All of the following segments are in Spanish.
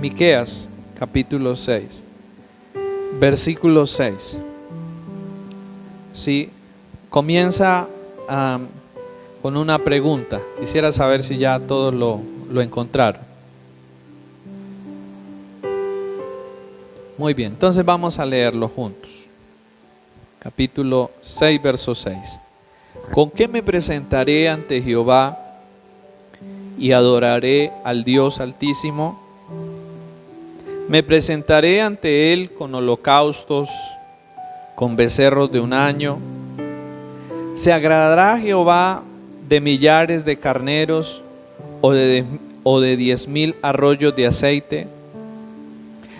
Miqueas capítulo 6, versículo 6. Sí, comienza con una pregunta. Quisiera saber si ya todos lo encontraron. Muy bien, entonces vamos a leerlo juntos. Capítulo 6, verso 6. ¿Con qué me presentaré ante Jehová y adoraré al Dios Altísimo? Me presentaré ante Él con holocaustos, con becerros de un año. ¿Se agradará Jehová de millares de carneros o de 10,000 arroyos de aceite?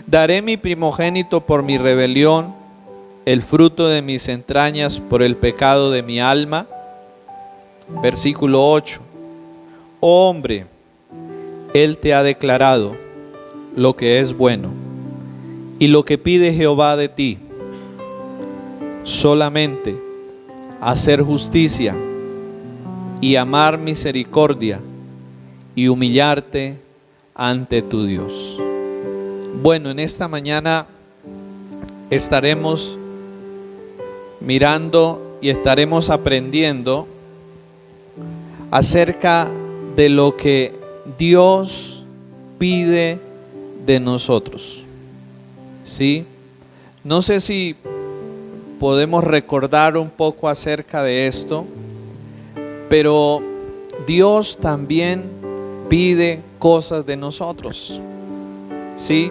Daré mi primogénito por mi rebelión, el fruto de mis entrañas por el pecado de mi alma. Versículo 8. Oh hombre, Él te ha declarado lo que es bueno y lo que pide Jehová de ti, solamente hacer justicia y amar misericordia y humillarte ante tu Dios. Bueno, en esta mañana estaremos mirando y estaremos aprendiendo acerca de lo que Dios pide de nosotros. ¿Sí? No sé si podemos recordar un poco acerca de esto, pero Dios también pide cosas de nosotros. ¿Sí?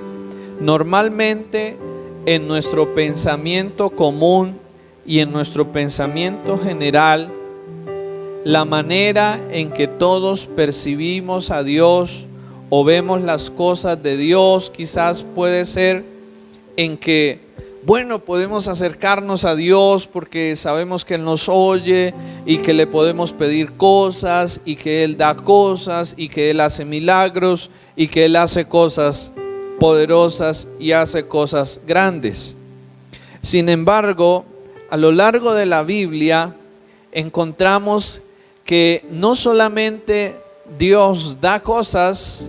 Normalmente en nuestro pensamiento común y en nuestro pensamiento general, la manera en que todos percibimos a Dios o vemos las cosas de Dios quizás puede ser en que, bueno, podemos acercarnos a Dios porque sabemos que Él nos oye y que le podemos pedir cosas y que Él da cosas y que Él hace milagros y que Él hace cosas poderosas y hace cosas grandes. Sin embargo, a lo largo de la Biblia encontramos que no solamente Dios da cosas,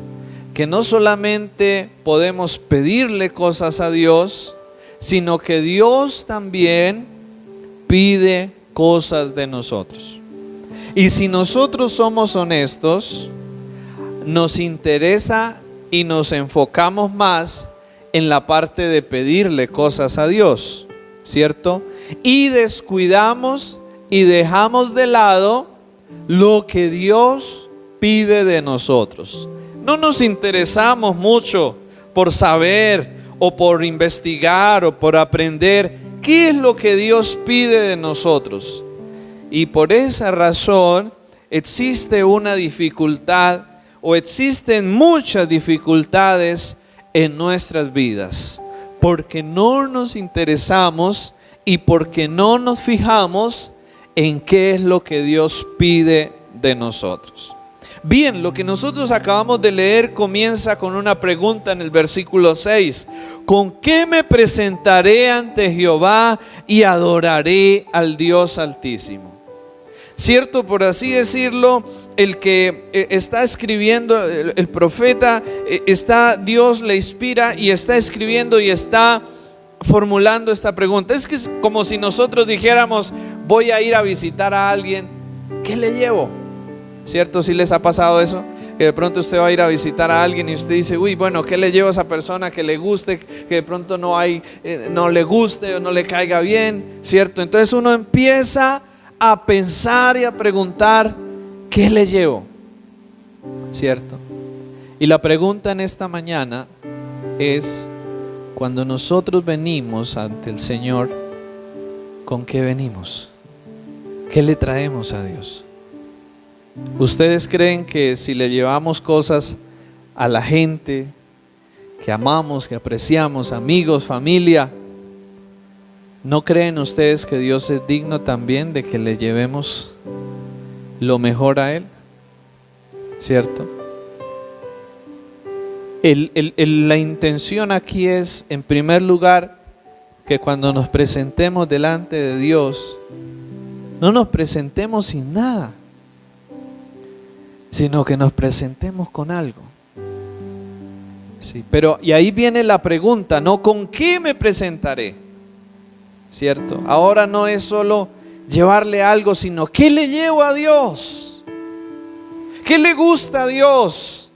que no solamente podemos pedirle cosas a Dios, sino que Dios también pide cosas de nosotros. Y si nosotros somos honestos, nos interesa y nos enfocamos más en la parte de pedirle cosas a Dios, ¿cierto? Y descuidamos y dejamos de lado lo que Dios pide de nosotros. No nos interesamos mucho por saber o por investigar o por aprender qué es lo que Dios pide de nosotros. Y por esa razón existe una dificultad o existen muchas dificultades en nuestras vidas, porque no nos interesamos y porque no nos fijamos en qué es lo que Dios pide de nosotros. Bien, lo que nosotros acabamos de leer comienza con una pregunta en el versículo 6. ¿Con qué me presentaré ante Jehová y adoraré al Dios Altísimo? Cierto, por así decirlo, el que está escribiendo, el profeta, Dios le inspira y está escribiendo y está formulando esta pregunta. Es que es como si nosotros dijéramos, voy a ir a visitar a alguien, ¿qué le llevo? ¿Cierto? ¿Sí les ha pasado eso? Que de pronto usted va a ir a visitar a alguien y usted dice, uy, bueno, ¿qué le llevo a esa persona que le guste, que de pronto no le guste o no le caiga bien? ¿Cierto? Entonces uno empieza a pensar y a preguntar, ¿qué le llevo? ¿Cierto? Y la pregunta en esta mañana es, cuando nosotros venimos ante el Señor, ¿con qué venimos? ¿Qué le traemos a Dios? ¿Ustedes creen que si le llevamos cosas a la gente que amamos, que apreciamos, amigos, familia, no creen ustedes que Dios es digno también de que le llevemos lo mejor a Él? ¿Cierto? La intención aquí es, en primer lugar, que cuando nos presentemos delante de Dios, no nos presentemos sin nada, sino que nos presentemos con algo. Sí, pero y ahí viene la pregunta, ¿no? ¿Con qué me presentaré? ¿Cierto? Ahora no es solo llevarle algo, sino ¿qué le llevo a Dios? ¿Qué le gusta a Dios?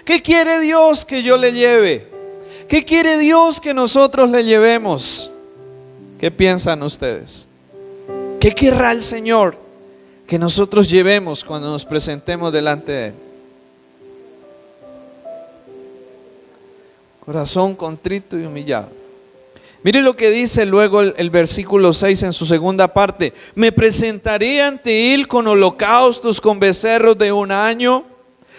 ¿Qué quiere Dios que yo le lleve? ¿Qué quiere Dios que nosotros le llevemos? ¿Qué piensan ustedes? ¿Qué querrá el Señor que nosotros llevemos cuando nos presentemos delante de Él? Corazón contrito y humillado. Mire lo que dice luego el versículo 6 en su segunda parte. Me presentaré ante Él con holocaustos, con becerros de un año.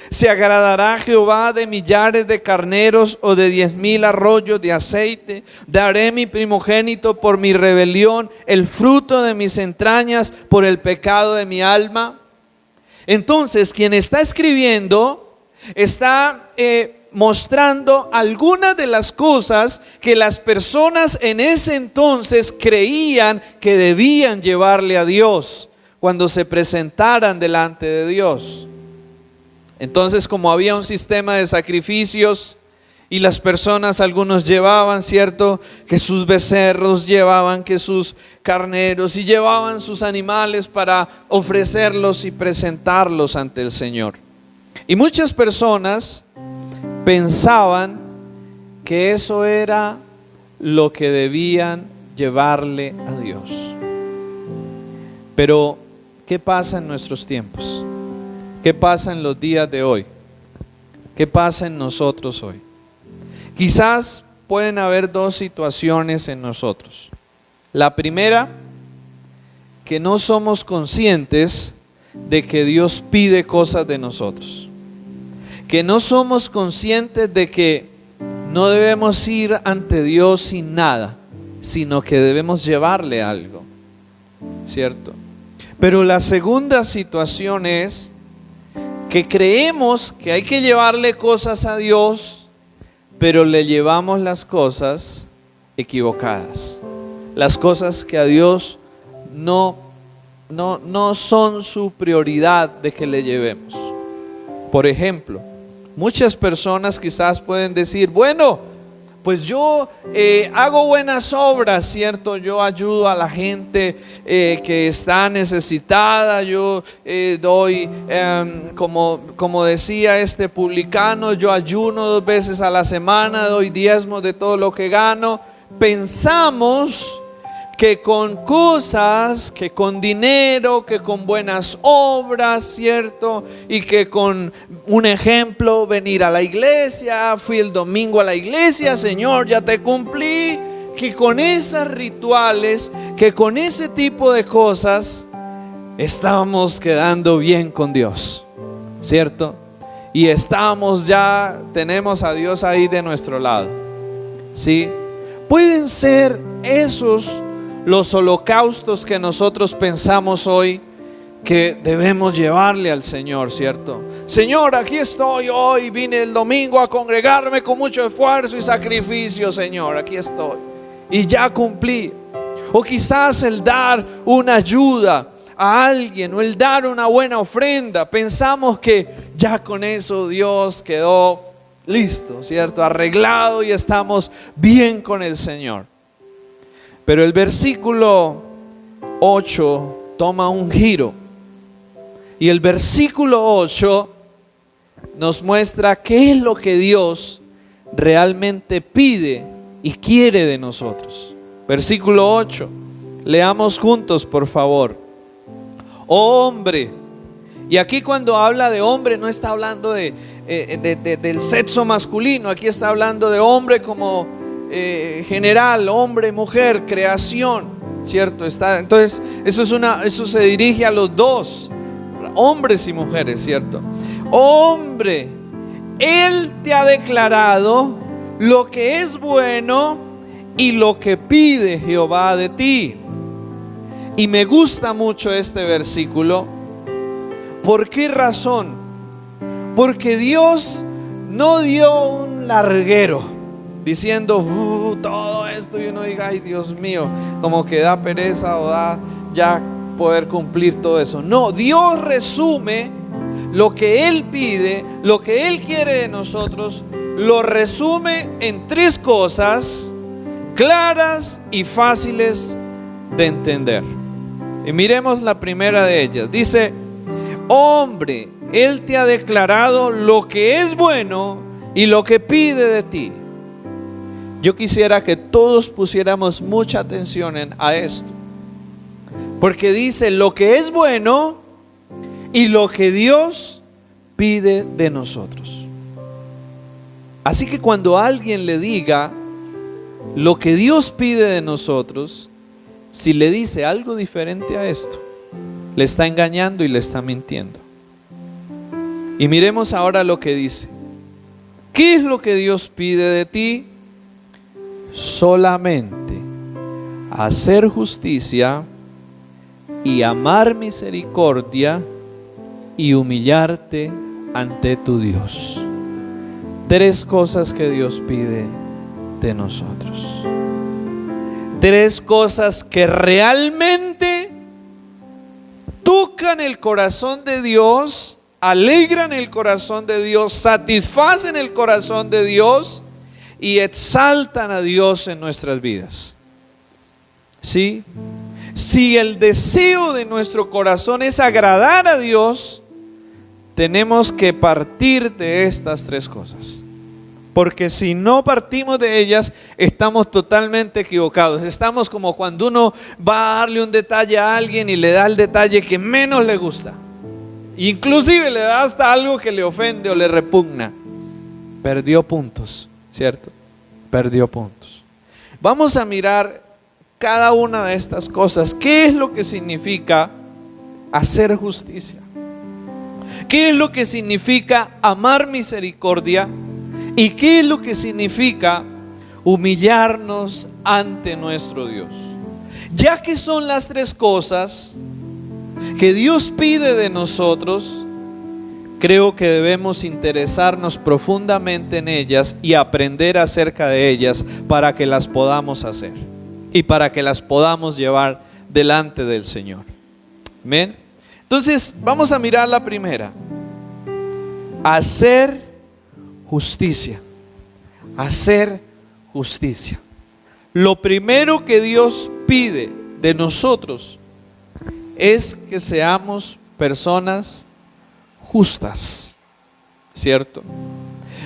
¿Se agradará Jehová de millares de carneros o de 10,000 arroyos de aceite? Daré mi primogénito por mi rebelión, el fruto de mis entrañas por el pecado de mi alma. Entonces, quien está escribiendo está mostrando algunas de las cosas que las personas en ese entonces creían que debían llevarle a Dios cuando se presentaran delante de Dios. Entonces, como había un sistema de sacrificios y las personas, algunos llevaban, ¿cierto?, que sus becerros, llevaban que sus carneros y llevaban sus animales para ofrecerlos y presentarlos ante el Señor. Y muchas personas pensaban que eso era lo que debían llevarle a Dios. Pero, ¿qué pasa en nuestros tiempos? ¿Qué pasa en los días de hoy? ¿Qué pasa en nosotros hoy? Quizás pueden haber dos situaciones en nosotros. La primera, que no somos conscientes de que Dios pide cosas de nosotros. Que no somos conscientes de que no debemos ir ante Dios sin nada, sino que debemos llevarle algo, ¿cierto? Pero la segunda situación es que creemos que hay que llevarle cosas a Dios, pero le llevamos las cosas equivocadas. Las cosas que a Dios no son su prioridad de que le llevemos. Por ejemplo, muchas personas quizás pueden decir, bueno, pues yo hago buenas obras, ¿cierto? Yo ayudo a la gente que está necesitada, yo doy, como decía este publicano, yo ayuno 2 veces a la semana, doy diezmos de todo lo que gano. Pensamos que con cosas, que con dinero, que con buenas obras, ¿cierto? Y que con un ejemplo, venir a la iglesia, fui el domingo a la iglesia, Señor, ya te cumplí. Que con esos rituales, que con ese tipo de cosas, estamos quedando bien con Dios, ¿cierto? Y tenemos a Dios ahí de nuestro lado, ¿sí? Pueden ser esos los holocaustos que nosotros pensamos hoy que debemos llevarle al Señor, ¿cierto? Señor, aquí estoy hoy, vine el domingo a congregarme con mucho esfuerzo y sacrificio, Señor, aquí estoy y ya cumplí. O quizás el dar una ayuda a alguien o el dar una buena ofrenda, pensamos que ya con eso Dios quedó listo, ¿cierto? Arreglado y estamos bien con el Señor. Pero el versículo 8 toma un giro. Y el versículo 8 nos muestra qué es lo que Dios realmente pide y quiere de nosotros. Versículo 8. Leamos juntos, por favor. Oh hombre. Y aquí cuando habla de hombre no está hablando del sexo masculino. Aquí está hablando de hombre como general, hombre, mujer, creación, ¿cierto? Entonces eso se dirige a los dos, hombres y mujeres, ¿cierto? Hombre, Él te ha declarado lo que es bueno y lo que pide Jehová de ti. Y me gusta mucho este versículo. ¿Por qué razón? Porque Dios no dio un larguero diciendo todo esto y uno diga, ay Dios mío, como que da pereza o da ya poder cumplir todo eso. No, Dios resume lo que Él pide, lo que Él quiere de nosotros lo resume en 3 cosas claras y fáciles de entender. Y miremos la primera de ellas. Dice: hombre, Él te ha declarado lo que es bueno y lo que pide de ti. Yo quisiera que todos pusiéramos mucha atención a esto, porque dice lo que es bueno y lo que Dios pide de nosotros. Así que cuando alguien le diga lo que Dios pide de nosotros, si le dice algo diferente a esto, le está engañando y le está mintiendo. Y miremos ahora lo que dice. ¿Qué es lo que Dios pide de ti? Solamente hacer justicia y amar misericordia y humillarte ante tu Dios. 3 cosas que Dios pide de nosotros. 3 cosas que realmente tocan el corazón de Dios, alegran el corazón de Dios, satisfacen el corazón de Dios y exaltan a Dios en nuestras vidas. ¿Sí? Si el deseo de nuestro corazón es agradar a Dios, tenemos que partir de estas 3 cosas. Porque si no partimos de ellas, estamos totalmente equivocados. Estamos como cuando uno va a darle un detalle a alguien y le da el detalle que menos le gusta. Inclusive le da hasta algo que le ofende o le repugna. Perdió puntos, ¿cierto? Perdió puntos. Vamos a mirar cada una de estas cosas. ¿Qué es lo que significa hacer justicia? ¿Qué es lo que significa amar misericordia? ¿Y qué es lo que significa humillarnos ante nuestro Dios? Ya que son las 3 cosas que Dios pide de nosotros, creo que debemos interesarnos profundamente en ellas y aprender acerca de ellas para que las podamos hacer y para que las podamos llevar delante del Señor. Amén. Entonces, vamos a mirar la primera. Hacer justicia. Hacer justicia. Lo primero que Dios pide de nosotros es que seamos personas justas, ¿cierto?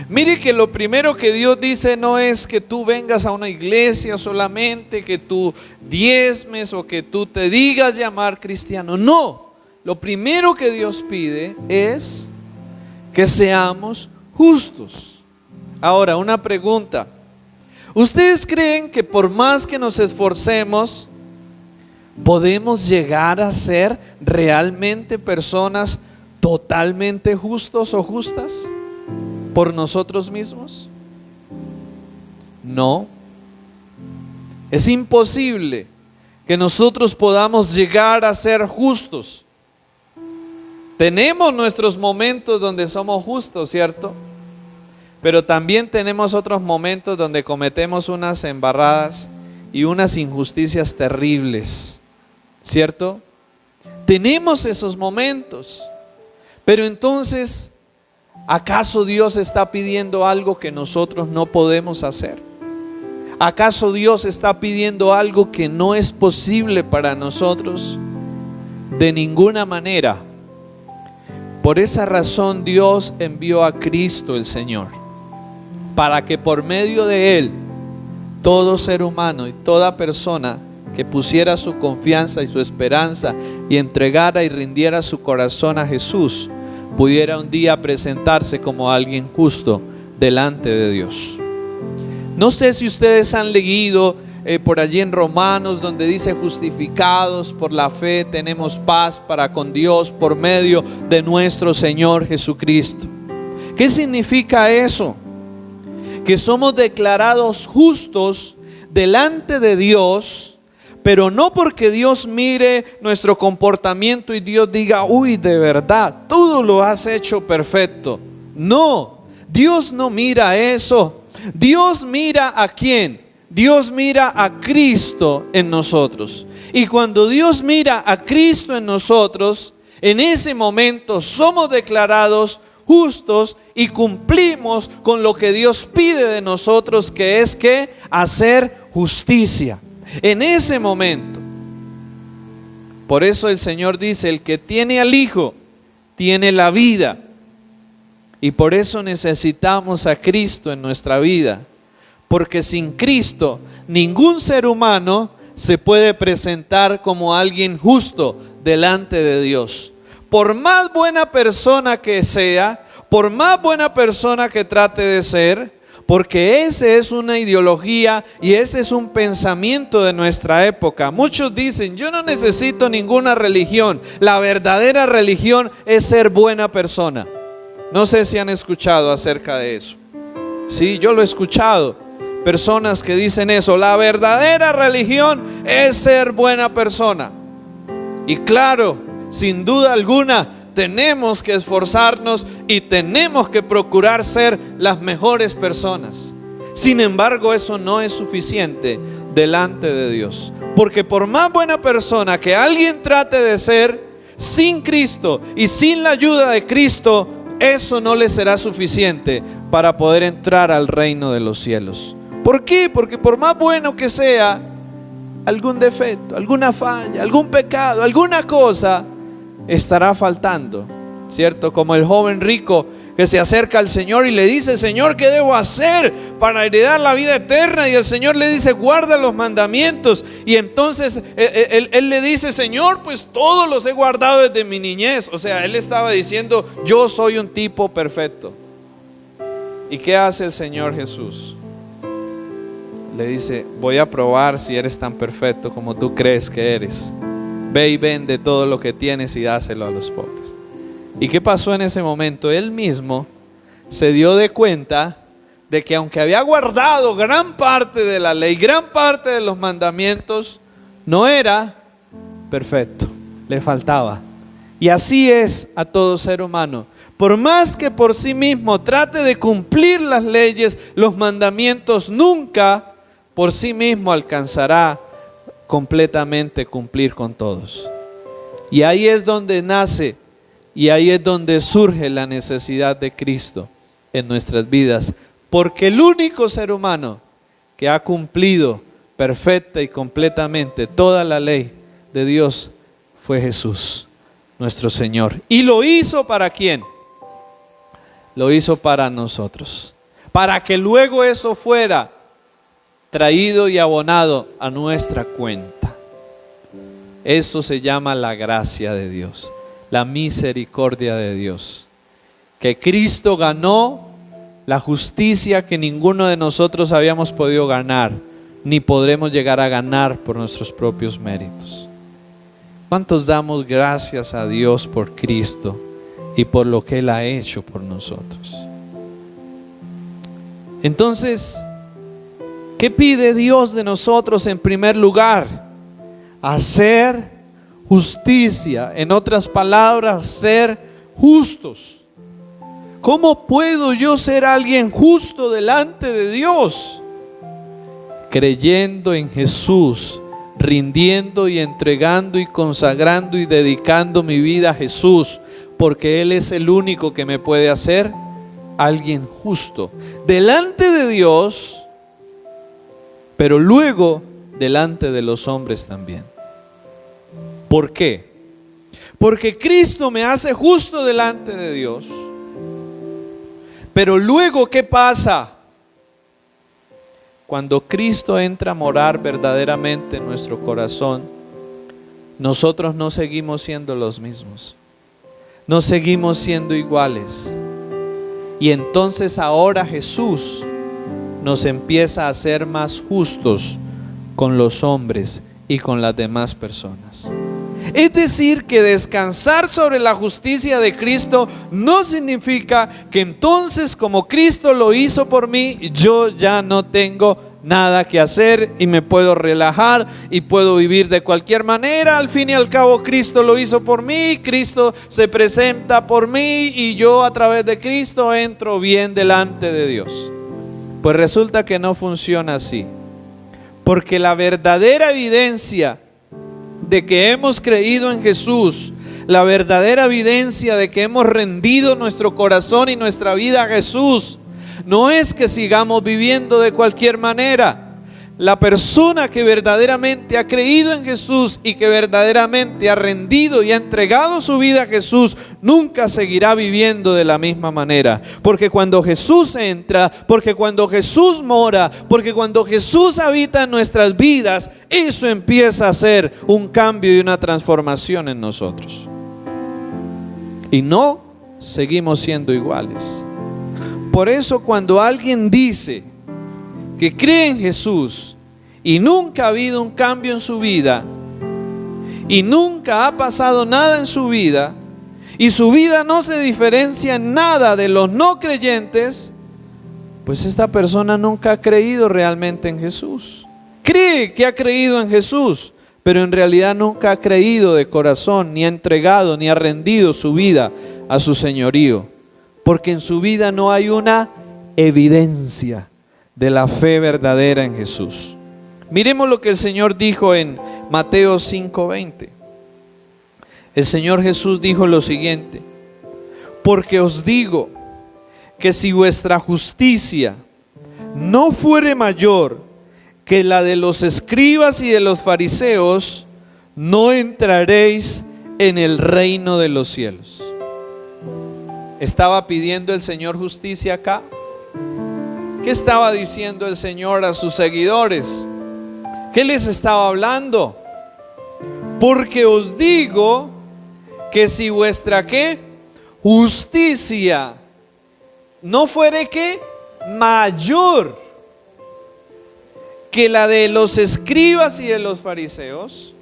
Mire que lo primero que Dios dice no es que tú vengas a una iglesia solamente, que tú diezmes o que tú te digas llamar cristiano. No, lo primero que Dios pide es que seamos justos. Ahora, una pregunta. ¿Ustedes creen que por más que nos esforcemos, podemos llegar a ser realmente personas totalmente justos o justas por nosotros mismos? No. Es imposible que nosotros podamos llegar a ser justos. Tenemos nuestros momentos donde somos justos, ¿cierto? Pero también tenemos otros momentos donde cometemos unas embarradas y unas injusticias terribles, ¿cierto? Tenemos esos momentos. Pero entonces, ¿acaso Dios está pidiendo algo que nosotros no podemos hacer? ¿Acaso Dios está pidiendo algo que no es posible para nosotros? De ninguna manera. Por esa razón Dios envió a Cristo el Señor, para que por medio de Él, todo ser humano y toda persona que pusiera su confianza y su esperanza y entregara y rindiera su corazón a Jesús, pudiera un día presentarse como alguien justo delante de Dios. No sé si ustedes han leído por allí en Romanos, donde dice: justificados por la fe tenemos paz para con Dios por medio de nuestro Señor Jesucristo. ¿Qué significa eso? Que somos declarados justos delante de Dios, pero no porque Dios mire nuestro comportamiento y Dios diga: uy, de verdad, todo lo has hecho perfecto. No, Dios no mira eso. Dios mira ¿a quién? Dios mira a Cristo en nosotros. Y cuando Dios mira a Cristo en nosotros, en ese momento somos declarados justos y cumplimos con lo que Dios pide de nosotros, que es que hacer justicia. En ese momento, por eso el Señor dice, el que tiene al Hijo, tiene la vida. Y por eso necesitamos a Cristo en nuestra vida. Porque sin Cristo, ningún ser humano se puede presentar como alguien justo delante de Dios. Por más buena persona que sea, por más buena persona que trate de ser, porque ese es una ideología y ese es un pensamiento de nuestra época. Muchos dicen, yo no necesito ninguna religión. La verdadera religión es ser buena persona. No sé si han escuchado acerca de eso. Sí, yo lo he escuchado. Personas que dicen eso, la verdadera religión es ser buena persona. Y claro, sin duda alguna, tenemos que esforzarnos y tenemos que procurar ser las mejores personas. Sin embargo, eso no es suficiente delante de Dios. Porque por más buena persona que alguien trate de ser, sin Cristo y sin la ayuda de Cristo, eso no le será suficiente para poder entrar al reino de los cielos. ¿Por qué? Porque por más bueno que sea, algún defecto, alguna falla, algún pecado, alguna cosa estará faltando, ¿cierto? Como el joven rico que se acerca al Señor y le dice, Señor, ¿qué debo hacer para heredar la vida eterna? Y el Señor le dice, guarda los mandamientos. Y entonces él le dice, Señor, pues todos los he guardado desde mi niñez. O sea, él estaba diciendo, yo soy un tipo perfecto. ¿Y qué hace el Señor Jesús? Le dice, voy a probar si eres tan perfecto como tú crees que eres. Ve y vende todo lo que tienes y dáselo a los pobres. ¿Y qué pasó en ese momento? Él mismo se dio de cuenta de que aunque había guardado gran parte de la ley, gran parte de los mandamientos, no era perfecto, le faltaba. Y así es a todo ser humano. Por más que por sí mismo trate de cumplir las leyes, los mandamientos, nunca por sí mismo alcanzará completamente cumplir con todos. Y ahí es donde nace y ahí es donde surge la necesidad de Cristo en nuestras vidas. Porque el único ser humano que ha cumplido perfecta y completamente toda la ley de Dios fue Jesús, nuestro Señor. ¿Y lo hizo para quién? Lo hizo para nosotros. Para que luego eso fuera traído y abonado a nuestra cuenta. Eso se llama la gracia de Dios, la misericordia de Dios. Que Cristo ganó la justicia que ninguno de nosotros habíamos podido ganar, ni podremos llegar a ganar por nuestros propios méritos. ¿Cuántos damos gracias a Dios por Cristo y por lo que Él ha hecho por nosotros? Entonces, ¿qué pide Dios de nosotros en primer lugar? Hacer justicia. En otras palabras, ser justos. ¿Cómo puedo yo ser alguien justo delante de Dios? Creyendo en Jesús, rindiendo y entregando y consagrando y dedicando mi vida a Jesús, porque Él es el único que me puede hacer alguien justo delante de Dios, pero luego delante de los hombres también. ¿Por qué? Porque Cristo me hace justo delante de Dios. Pero luego, ¿qué pasa? Cuando Cristo entra a morar verdaderamente en nuestro corazón, nosotros no seguimos siendo los mismos. No seguimos siendo iguales. Y entonces ahora Jesús nos empieza a hacer más justos con los hombres y con las demás personas. Es decir, que descansar sobre la justicia de Cristo no significa que entonces, como Cristo lo hizo por mí, yo ya no tengo nada que hacer y me puedo relajar y puedo vivir de cualquier manera. Al fin y al cabo, Cristo lo hizo por mí, Cristo se presenta por mí y yo a través de Cristo entro bien delante de Dios. Pues resulta que no funciona así. Porque la verdadera evidencia de que hemos creído en Jesús, la verdadera evidencia de que hemos rendido nuestro corazón y nuestra vida a Jesús no es que sigamos viviendo de cualquier manera. La persona que verdaderamente ha creído en Jesús y que verdaderamente ha rendido y ha entregado su vida a Jesús, nunca seguirá viviendo de la misma manera. Porque cuando Jesús entra, porque cuando Jesús mora, porque cuando Jesús habita en nuestras vidas, eso empieza a ser un cambio y una transformación en nosotros. Y no seguimos siendo iguales. Por eso cuando alguien dice que cree en Jesús y nunca ha habido un cambio en su vida y nunca ha pasado nada en su vida y su vida no se diferencia en nada de los no creyentes, pues esta persona nunca ha creído realmente en Jesús. Cree que ha creído en Jesús, pero en realidad nunca ha creído de corazón, ni ha entregado, ni ha rendido su vida a su señorío, porque en su vida no hay una evidencia de la fe verdadera en Jesús. Miremos lo que el Señor dijo en Mateo 5:20. El Señor Jesús dijo lo siguiente: porque os digo que si vuestra justicia no fuere mayor que la de los escribas y de los fariseos, no entraréis en el reino de los cielos. ¿Estaba pidiendo el Señor justicia acá? ¿Qué estaba diciendo el Señor a sus seguidores? ¿Qué les estaba hablando? Porque os digo que si vuestra ¿qué? Justicia no fuere ¿qué? Mayor que la de los escribas y de los fariseos,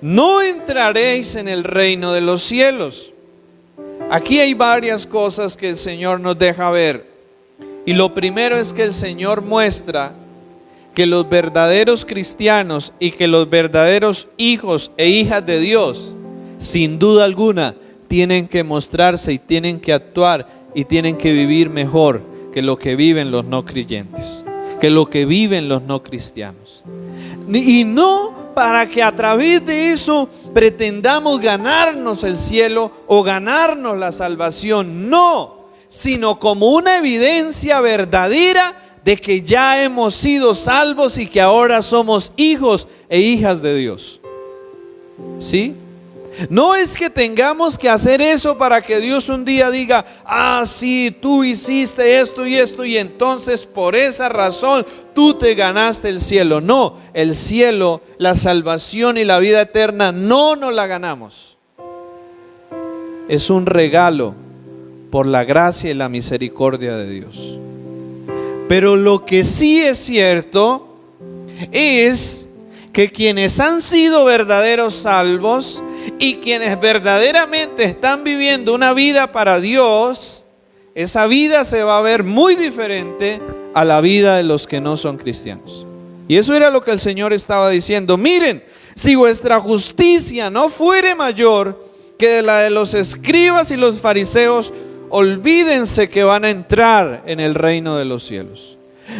no entraréis en el reino de los cielos. Aquí hay varias cosas que el Señor nos deja ver. Y lo primero es que el Señor muestra que los verdaderos cristianos y que los verdaderos hijos e hijas de Dios, sin duda alguna, tienen que mostrarse y tienen que actuar y tienen que vivir mejor que lo que viven los no creyentes, que lo que viven los no cristianos. Y no para que a través de eso pretendamos ganarnos el cielo o ganarnos la salvación, no, sino como una evidencia verdadera de que ya hemos sido salvos y que ahora somos hijos e hijas de Dios. ¿Sí? No es que tengamos que hacer eso para que Dios un día diga: ah, sí, tú hiciste esto y esto y entonces por esa razón tú te ganaste el cielo. No, el cielo, la salvación y la vida eterna no nos la ganamos. Es un regalo por la gracia y la misericordia de Dios. Pero lo que sí es cierto es que quienes han sido verdaderos salvos y quienes verdaderamente están viviendo una vida para Dios, esa vida se va a ver muy diferente a la vida de los que no son cristianos. Y eso era lo que el Señor estaba diciendo: miren, si vuestra justicia no fuere mayor que la de los escribas y los fariseos, olvídense que van a entrar en el reino de los cielos.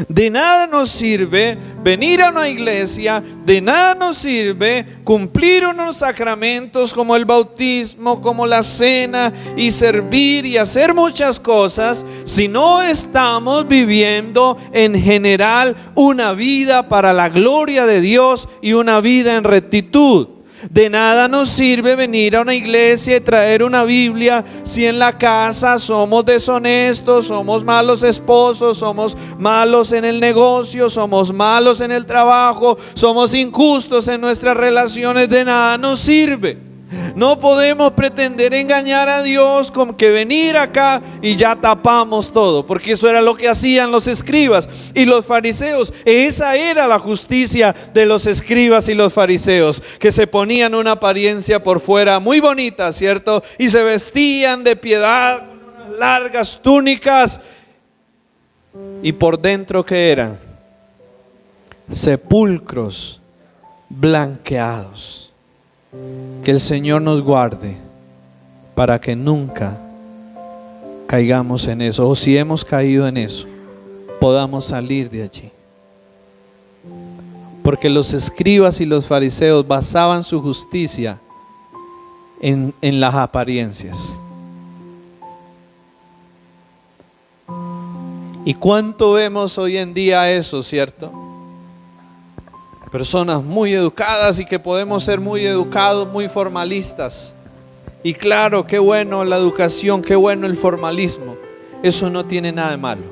De nada nos sirve venir a una iglesia, de nada nos sirve cumplir unos sacramentos como el bautismo, como la cena, y servir y hacer muchas cosas, si no estamos viviendo en general una vida para la gloria de Dios y una vida en rectitud. De nada nos sirve venir a una iglesia y traer una Biblia si en la casa somos deshonestos, somos malos esposos, somos malos en el negocio, somos malos en el trabajo, somos injustos en nuestras relaciones. De nada nos sirve. No podemos pretender engañar a Dios con que venir acá y ya tapamos todo, porque eso era lo que hacían los escribas y los fariseos. Esa era la justicia de los escribas y los fariseos, que se ponían una apariencia por fuera muy bonita, ¿cierto? Y se vestían de piedad con unas largas túnicas, y por dentro, ¿qué eran? Sepulcros blanqueados. Que el Señor nos guarde para que nunca caigamos en eso, o si hemos caído en eso, podamos salir de allí. Porque los escribas y los fariseos basaban su justicia en las apariencias. ¿Y cuánto vemos hoy en día eso, cierto? Personas muy educadas y que podemos ser muy educados, muy formalistas. Y claro, qué bueno la educación, qué bueno el formalismo. Eso no tiene nada de malo.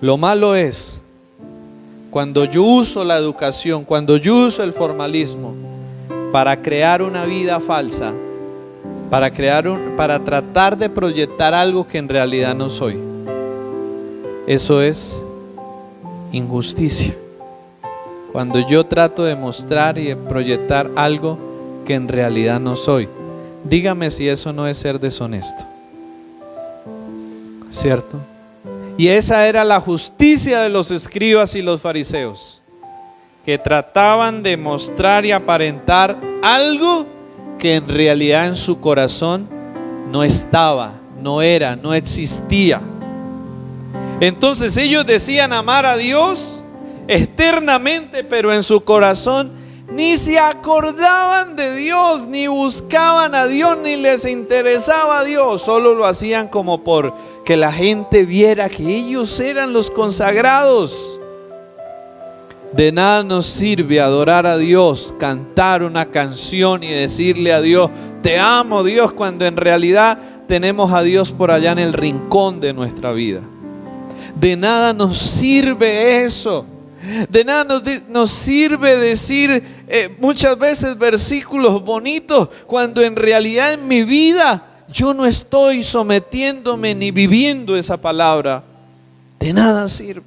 Lo malo es cuando yo uso la educación, cuando yo uso el formalismo para crear una vida falsa, para tratar de proyectar algo que en realidad no soy. Eso es injusticia. Cuando yo trato de mostrar y de proyectar algo que en realidad no soy. Dígame si eso no es ser deshonesto. ¿Cierto? Y esa era la justicia de los escribas y los fariseos, que trataban de mostrar y aparentar algo que en realidad en su corazón no estaba, no era, no existía. Entonces ellos decían amar a Dios externamente, pero en su corazón ni se acordaban de Dios, ni buscaban a Dios, ni les interesaba a Dios. Solo lo hacían como por que la gente viera que ellos eran los consagrados. De nada nos sirve adorar a Dios, cantar una canción y decirle a Dios, te amo Dios, cuando en realidad tenemos a Dios por allá en el rincón de nuestra vida. De nada nos sirve eso. De nada nos sirve decir muchas veces versículos bonitos cuando en realidad en mi vida yo no estoy sometiéndome ni viviendo esa palabra. De nada sirve.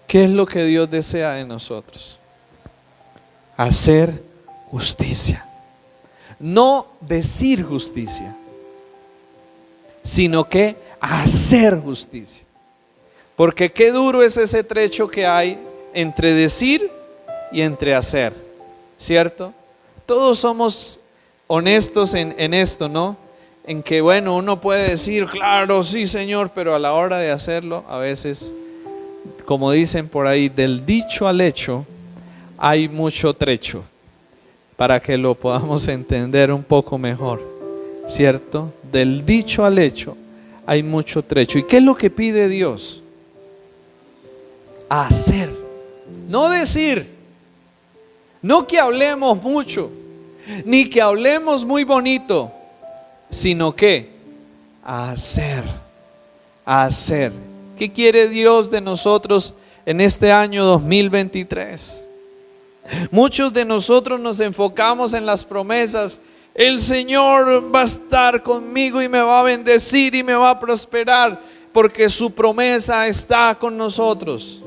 ¿Qué es lo que Dios desea de nosotros? Hacer justicia. No decir justicia, sino que hacer justicia. Porque qué duro es ese trecho que hay entre decir y entre hacer, ¿cierto? Todos somos honestos en esto, ¿no? En que bueno, uno puede decir, claro, sí Señor, pero a la hora de hacerlo, a veces, como dicen por ahí, del dicho al hecho hay mucho trecho, para que lo podamos entender un poco mejor, ¿cierto? Del dicho al hecho hay mucho trecho. ¿Y qué es lo que pide Dios? Hacer, no decir, no que hablemos mucho, ni que hablemos muy bonito, sino que hacer. ¿Qué quiere Dios de nosotros en este año 2023? Muchos de nosotros nos enfocamos en las promesas. El Señor va a estar conmigo y me va a bendecir y me va a prosperar, porque su promesa está con nosotros.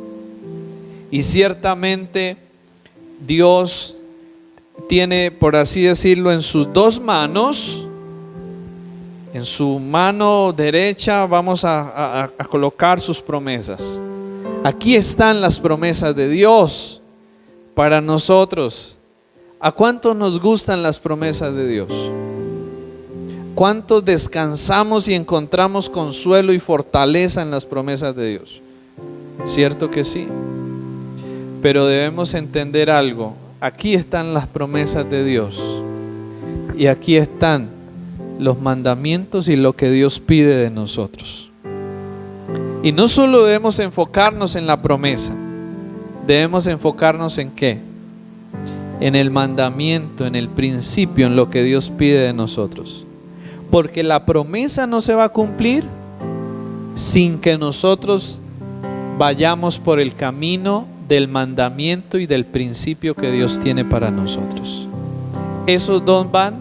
Y ciertamente Dios tiene, por así decirlo, en sus dos manos, en su mano derecha vamos a colocar sus promesas. Aquí están las promesas de Dios para nosotros. ¿A cuántos nos gustan las promesas de Dios? ¿Cuántos descansamos y encontramos consuelo y fortaleza en las promesas de Dios? ¿Cierto que sí? Pero debemos entender algo. Aquí están las promesas de Dios y aquí están los mandamientos y lo que Dios pide de nosotros. Y no solo debemos enfocarnos en la promesa, debemos enfocarnos en ¿qué? En el mandamiento, en el principio, en lo que Dios pide de nosotros. Porque la promesa no se va a cumplir sin que nosotros vayamos por el camino del mandamiento y del principio que Dios tiene para nosotros. Esos dos van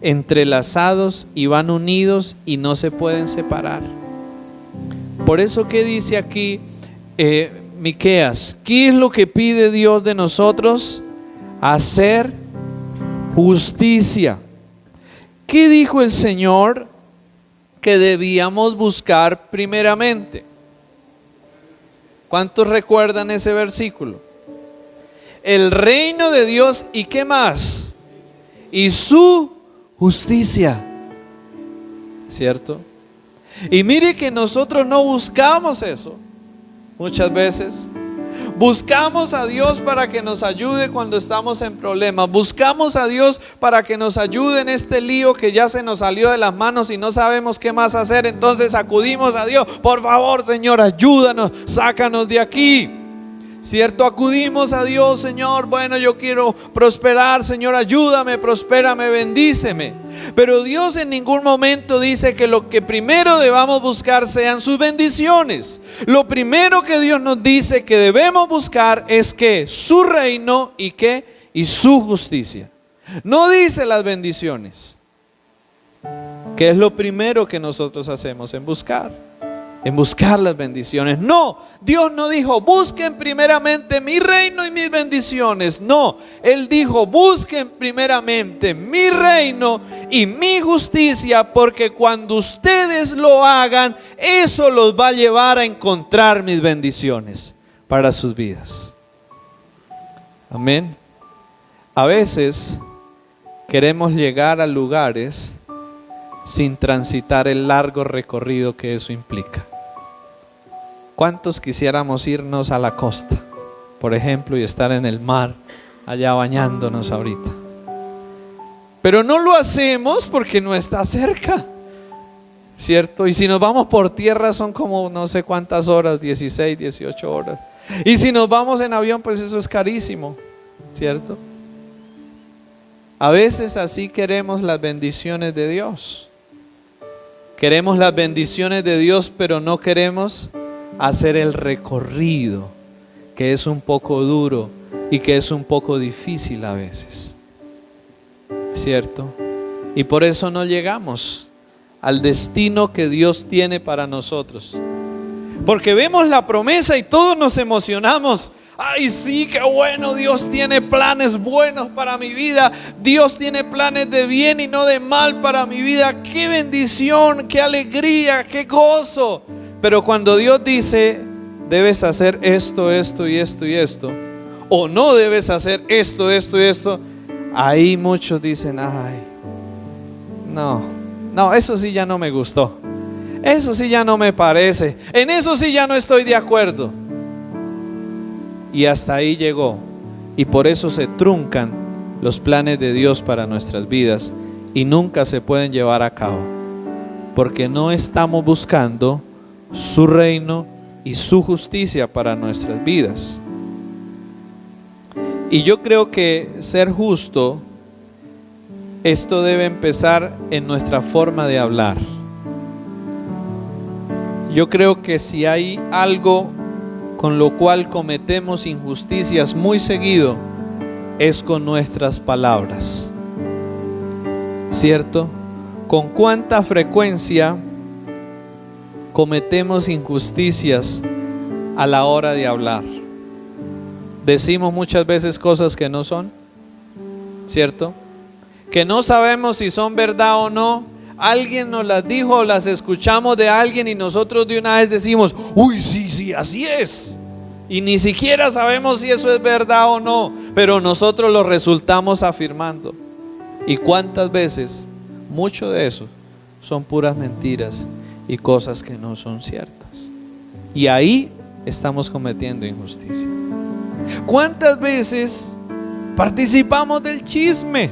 entrelazados y van unidos y no se pueden separar. Por eso que dice aquí Miqueas, ¿qué es lo que pide Dios de nosotros? Hacer justicia. ¿Qué dijo el Señor que debíamos buscar primeramente? ¿Cuántos recuerdan ese versículo? El reino de Dios, ¿y qué más? Y su justicia, ¿cierto? Y mire que nosotros no buscamos eso muchas veces. Buscamos a Dios para que nos ayude cuando estamos en problemas. Buscamos a Dios para que nos ayude en este lío que ya se nos salió de las manos y no sabemos qué más hacer. Entonces acudimos a Dios. Por favor, Señor, ayúdanos, sácanos de aquí. ¿Cierto? Acudimos a Dios, Señor, bueno, yo quiero prosperar, Señor, ayúdame, prospérame, bendíceme. Pero Dios en ningún momento dice que lo que primero debamos buscar sean sus bendiciones. Lo primero que Dios nos dice que debemos buscar es que su reino y que y su justicia. No dice las bendiciones, que es lo primero que nosotros hacemos en buscar las bendiciones. No, Dios no dijo busquen primeramente mi reino y mis bendiciones. No, Él dijo busquen primeramente mi reino y mi justicia, porque cuando ustedes lo hagan, eso los va a llevar a encontrar mis bendiciones para sus vidas. Amén. A veces queremos llegar a lugares sin transitar el largo recorrido que eso implica. ¿Cuántos quisiéramos irnos a la costa, por ejemplo, y estar en el mar, allá bañándonos ahorita? Pero no lo hacemos porque no está cerca, ¿cierto? Y si nos vamos por tierra son como no sé cuántas horas, 16, 18 horas. Y si nos vamos en avión, pues eso es carísimo, ¿cierto? A veces así queremos las bendiciones de Dios. Queremos las bendiciones de Dios, pero no queremos hacer el recorrido, que es un poco duro y que es un poco difícil a veces, ¿cierto? Y por eso no llegamos al destino que Dios tiene para nosotros, porque vemos la promesa y todos nos emocionamos. Ay, sí, qué bueno, Dios tiene planes buenos para mi vida. Dios tiene planes de bien y no de mal para mi vida. Qué bendición, qué alegría, qué gozo. Pero cuando Dios dice, debes hacer esto, esto y esto y esto, o no debes hacer esto, esto y esto, ahí muchos dicen, ay, no, eso sí ya no me gustó. Eso sí ya no me parece. En eso sí ya no estoy de acuerdo. Y hasta ahí llegó. Y por eso se truncan los planes de Dios para nuestras vidas y nunca se pueden llevar a cabo, porque no estamos buscando su reino y su justicia para nuestras vidas. Y yo creo que ser justo, esto debe empezar en nuestra forma de hablar. Yo creo que si hay algo con lo cual cometemos injusticias muy seguido, es con nuestras palabras, ¿cierto? ¿Con cuánta frecuencia cometemos injusticias a la hora de hablar? Decimos muchas veces cosas que no son, ¿cierto? Que no sabemos si son verdad o no. Alguien nos las dijo o las escuchamos de alguien y nosotros de una vez decimos, uy, sí, así es. Y ni siquiera sabemos si eso es verdad o no, pero nosotros lo resultamos afirmando. ¿Y cuántas veces? Mucho de eso son puras mentiras y cosas que no son ciertas. Y ahí estamos cometiendo injusticia. ¿Cuántas veces participamos del chisme?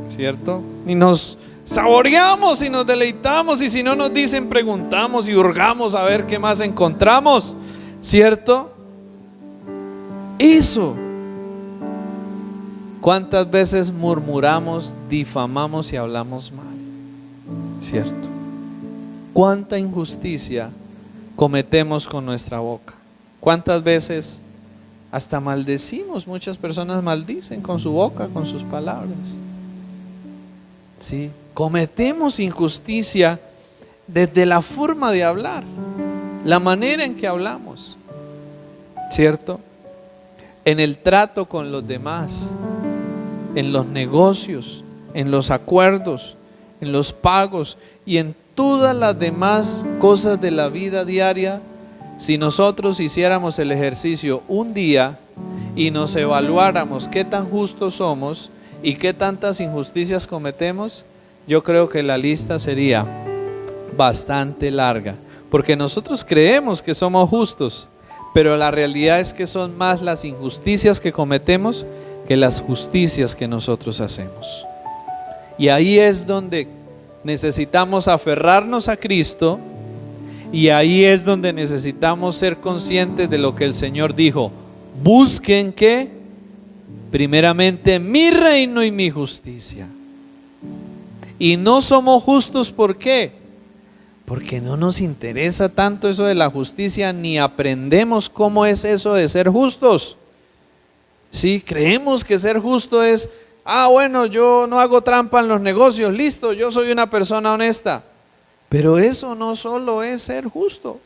¿Cierto? Y nos saboreamos y nos deleitamos, y si no nos dicen, preguntamos y hurgamos a ver qué más encontramos, ¿cierto? Eso. ¿Cuántas veces murmuramos, difamamos y hablamos mal? ¿Cierto? ¿Cuánta injusticia cometemos con nuestra boca? ¿Cuántas veces hasta maldecimos? Muchas personas maldicen con su boca, con sus palabras. ¿Sí? Cometemos injusticia desde la forma de hablar, la manera en que hablamos, ¿cierto? En el trato con los demás, en los negocios, en los acuerdos, en los pagos y en todas las demás cosas de la vida diaria. Si nosotros hiciéramos el ejercicio un día y nos evaluáramos qué tan justos somos y qué tantas injusticias cometemos, yo creo que la lista sería bastante larga, porque nosotros creemos que somos justos, pero la realidad es que son más las injusticias que cometemos que las justicias que nosotros hacemos. Y ahí es donde necesitamos aferrarnos a Cristo, y ahí es donde necesitamos ser conscientes de lo que el Señor dijo: busquen ¿qué? Primeramente mi reino y mi justicia. Y no somos justos, ¿por qué? Porque no nos interesa tanto eso de la justicia, ni aprendemos cómo es eso de ser justos. Sí, creemos que ser justo es, bueno, yo no hago trampa en los negocios, listo, yo soy una persona honesta. Pero eso no solo es ser justo,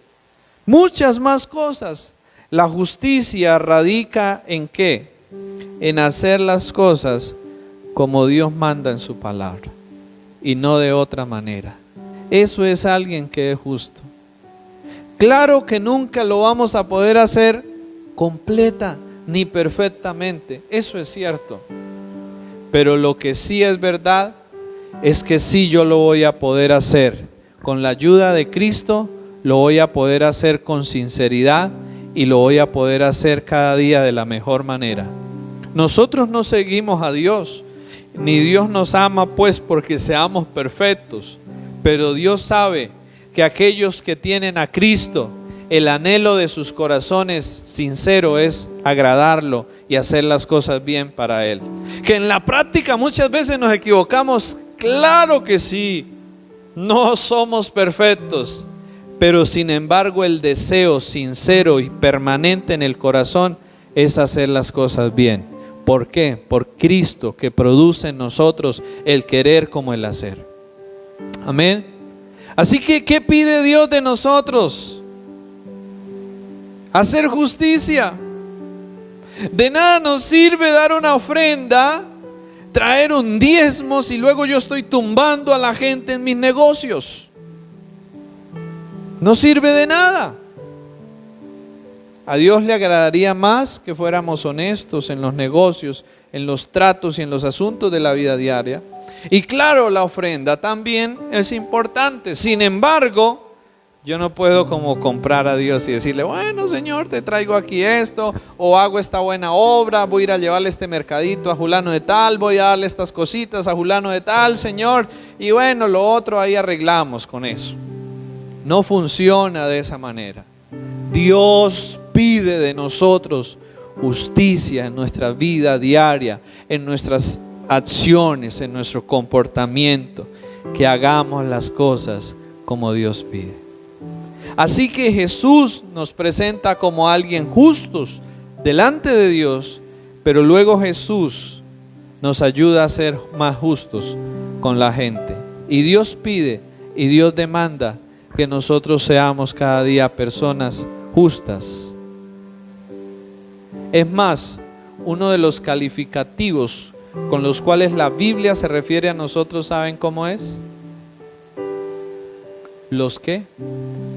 muchas más cosas. La justicia radica ¿en qué? En hacer las cosas como Dios manda en su palabra y no de otra manera. Eso es alguien que es justo. Claro que nunca lo vamos a poder hacer completa ni perfectamente, eso es cierto. Pero lo que sí es verdad es que sí, yo lo voy a poder hacer. Con la ayuda de Cristo lo voy a poder hacer con sinceridad y lo voy a poder hacer cada día de la mejor manera. Nosotros no seguimos a Dios, ni Dios nos ama pues porque seamos perfectos, pero Dios sabe que aquellos que tienen a Cristo, el anhelo de sus corazones sincero es agradarlo y hacer las cosas bien para Él. Que en la práctica muchas veces nos equivocamos, claro que sí. No somos perfectos, pero sin embargo el deseo sincero y permanente en el corazón es hacer las cosas bien. ¿Por qué? Por Cristo, que produce en nosotros el querer como el hacer. Amén. Así que, ¿qué pide Dios de nosotros? Hacer justicia. De nada nos sirve dar una ofrenda, traer un diezmo si luego yo estoy tumbando a la gente en mis negocios. No sirve de nada. A Dios le agradaría más que fuéramos honestos en los negocios, en los tratos y en los asuntos de la vida diaria. Y claro, la ofrenda también es importante. Sin embargo, yo no puedo como comprar a Dios y decirle: bueno, Señor, te traigo aquí esto, o hago esta buena obra, voy a ir a llevarle este mercadito a fulano de tal, voy a darle estas cositas a fulano de tal, Señor, y bueno, lo otro ahí arreglamos con eso. No funciona de esa manera. Dios pide de nosotros justicia en nuestra vida diaria, en nuestras acciones, en nuestro comportamiento, que hagamos las cosas como Dios pide. Así que Jesús nos presenta como alguien justos delante de Dios, pero luego Jesús nos ayuda a ser más justos con la gente. Y Dios pide y Dios demanda que nosotros seamos cada día personas justas. Es más, uno de los calificativos con los cuales la Biblia se refiere a nosotros, ¿saben cómo es? ¿Los qué?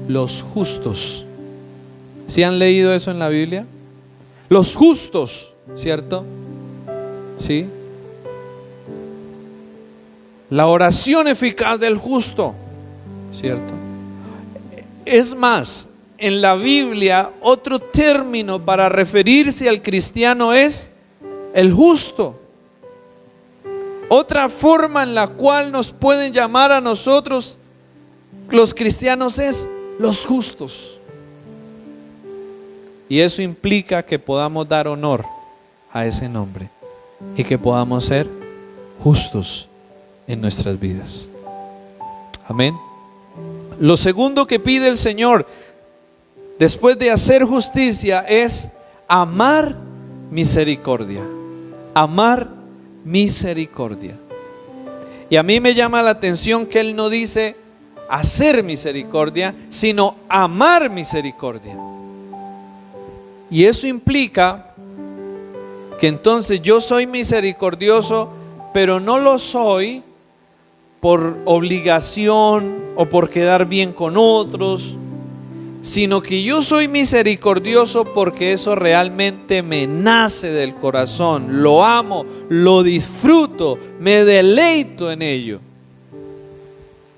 Los justos. ¿Sí han leído eso en la Biblia? Los justos, ¿cierto? ¿Sí? La oración eficaz del justo, ¿cierto? Es más, en la Biblia otro término para referirse al cristiano es el justo. Otra forma en la cual nos pueden llamar a nosotros los cristianos es los justos. Y eso implica que podamos dar honor a ese nombre y que podamos ser justos en nuestras vidas. Amén. Lo segundo que pide el Señor después de hacer justicia es amar misericordia. Amar misericordia. Y a mí me llama la atención que Él no dice hacer misericordia, sino amar misericordia. Y eso implica que entonces yo soy misericordioso, pero no lo soy por obligación o por quedar bien con otros, sino que yo soy misericordioso porque eso realmente me nace del corazón, lo amo, lo disfruto, me deleito en ello,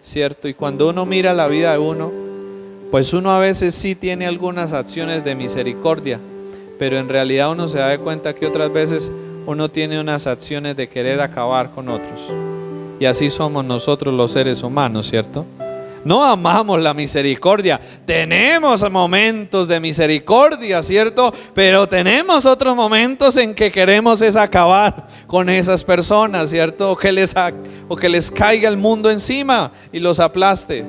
¿cierto? Y cuando uno mira la vida de uno, pues uno a veces sí tiene algunas acciones de misericordia, pero en realidad uno se da cuenta que otras veces uno tiene unas acciones de querer acabar con otros. Y así somos nosotros los seres humanos, ¿cierto? No amamos la misericordia. Tenemos momentos de misericordia, ¿cierto? Pero tenemos otros momentos en que queremos es acabar con esas personas, ¿cierto? O que les caiga el mundo encima y los aplaste.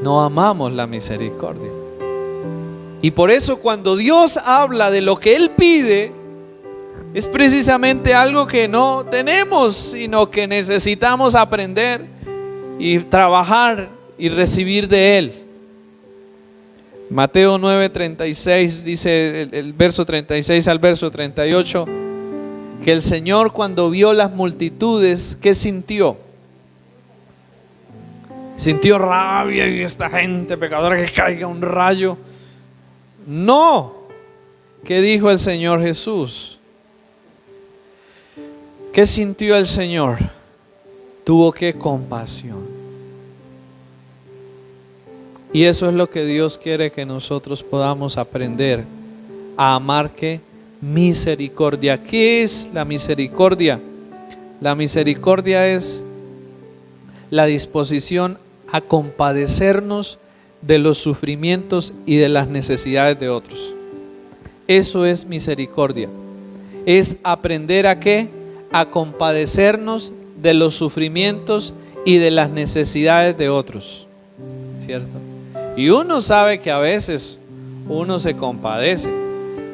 No amamos la misericordia. Y por eso cuando Dios habla de lo que Él pide, es precisamente algo que no tenemos, sino que necesitamos aprender y trabajar y recibir de Él. Mateo 9:36 dice el verso 36 al verso 38, que el Señor, cuando vio las multitudes, ¿qué sintió? ¿Sintió rabia y esta gente pecadora que caiga un rayo? No. ¿Qué dijo el Señor Jesús? ¿Qué sintió el Señor? Tuvo que compasión. Y eso es lo que Dios quiere que nosotros podamos aprender a amar. ¿Qué? Misericordia. ¿Qué es la misericordia? La misericordia es la disposición a compadecernos de los sufrimientos y de las necesidades de otros. Eso es misericordia. Es aprender a ¿qué? A compadecernos de los sufrimientos y de las necesidades de otros, ¿cierto? Y uno sabe que a veces uno se compadece,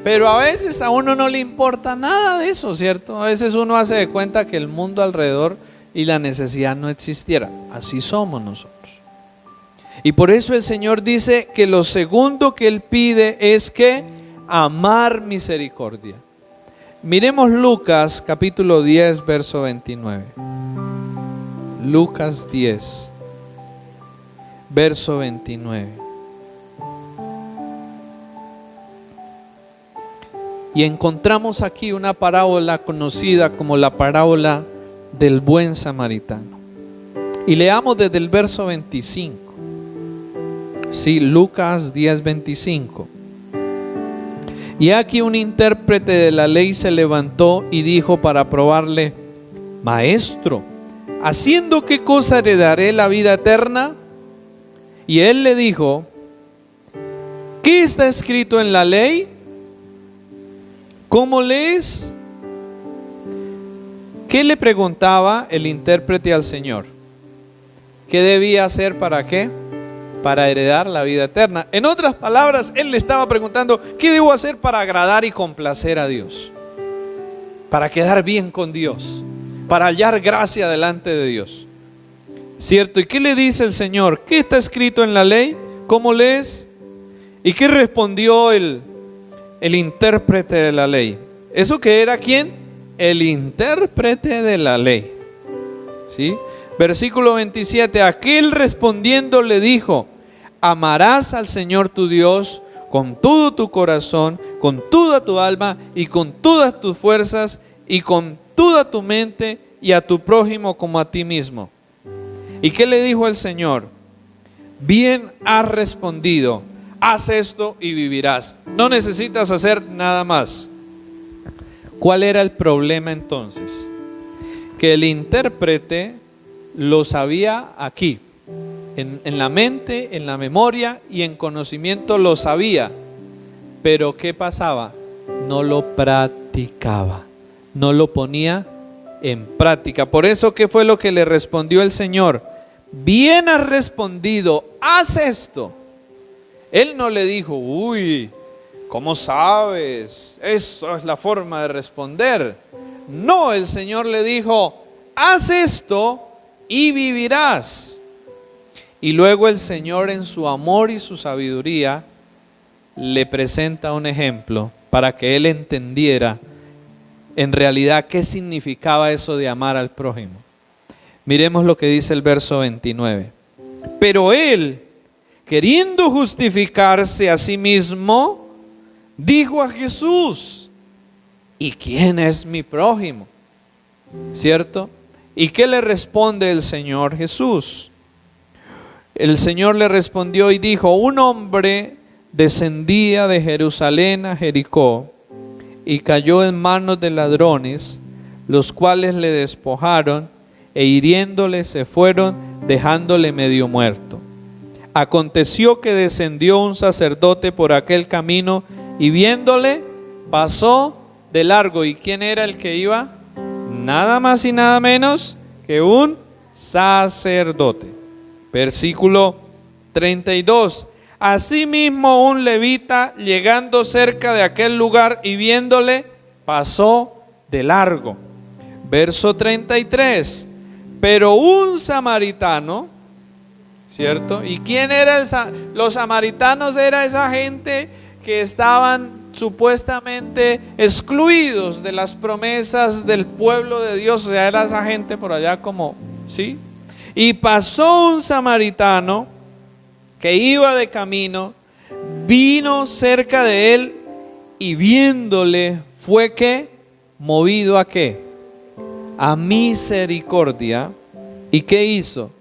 pero a veces a uno no le importa nada de eso, ¿cierto? A veces uno hace de cuenta que el mundo alrededor y la necesidad no existiera. Así somos nosotros. Y por eso el Señor dice que lo segundo que Él pide es que amar misericordia. Miremos Lucas capítulo 10 verso 29. Lucas 10 verso 29. Y encontramos aquí una parábola conocida como la parábola del buen samaritano. Y leamos desde el verso 25. Sí, Lucas 10, 25. Y aquí un intérprete de la ley se levantó y dijo para probarle: Maestro, ¿haciendo qué cosa heredaré la vida eterna? Y él le dijo: ¿qué está escrito en la ley? ¿Cómo lees? ¿Qué le preguntaba el intérprete al Señor? ¿Qué debía hacer para qué? Para heredar la vida eterna. En otras palabras, él le estaba preguntando: ¿qué debo hacer para agradar y complacer a Dios? Para quedar bien con Dios, para hallar gracia delante de Dios, ¿cierto? ¿Y qué le dice el Señor? ¿Qué está escrito en la ley? ¿Cómo lees? ¿Y qué respondió el intérprete de la ley? ¿Eso que era quién? El intérprete de la ley, ¿sí? Versículo 27, aquel respondiendo le dijo: amarás al Señor tu Dios con todo tu corazón, con toda tu alma y con todas tus fuerzas y con toda tu mente, y a tu prójimo como a ti mismo. ¿Y qué le dijo el Señor? Bien has respondido, haz esto y vivirás. No necesitas hacer nada más. ¿Cuál era el problema entonces? Que el intérprete lo sabía aquí, en la mente, en la memoria y en conocimiento lo sabía, pero ¿qué pasaba? No lo practicaba, no lo ponía en práctica. Por eso, ¿qué fue lo que le respondió el Señor? Bien has respondido, haz esto. Él no le dijo: uy, ¿cómo sabes? Eso es la forma de responder. No, el Señor le dijo: haz esto y vivirás. Y luego el Señor, en su amor y su sabiduría, le presenta un ejemplo para que él entendiera en realidad qué significaba eso de amar al prójimo. Miremos lo que dice el verso 29. Pero él, queriendo justificarse a sí mismo, dijo a Jesús: ¿y quién es mi prójimo? ¿Cierto? ¿Y qué le responde el Señor Jesús? El Señor le respondió y dijo: un hombre descendía de Jerusalén a Jericó y cayó en manos de ladrones, los cuales le despojaron e hiriéndole se fueron, dejándole medio muerto. Aconteció que descendió un sacerdote por aquel camino y viéndole pasó de largo. ¿Y quién era el que iba? Nada más y nada menos que un sacerdote. Versículo 32. Asimismo un levita, llegando cerca de aquel lugar y viéndole, pasó de largo. Verso 33. Pero un samaritano, ¿cierto? ¿Y quién era los samaritanos? Era esa gente que estaban supuestamente excluidos de las promesas del pueblo de Dios. O sea, era esa gente por allá como, ¿sí? Y pasó un samaritano que iba de camino, vino cerca de él y viéndole fue que movido a qué, a misericordia. ¿Y qué hizo?